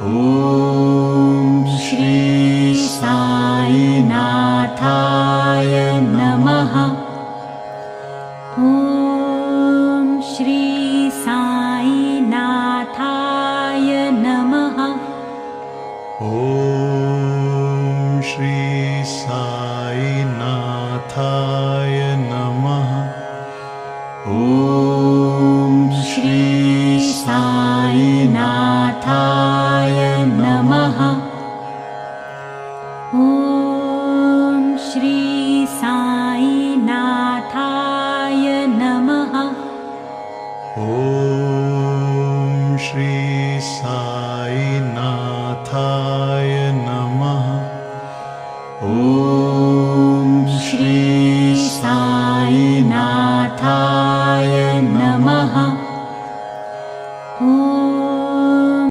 ॐ श्री साईनाथाय नमः। ॐ श्री साईनाथाय नमः। ॐ श्री साईनाथाय नमः। ॐ श्री साईनाथाय नमः। ॐ श्री साईनाथाय नमः। ॐ श्री साई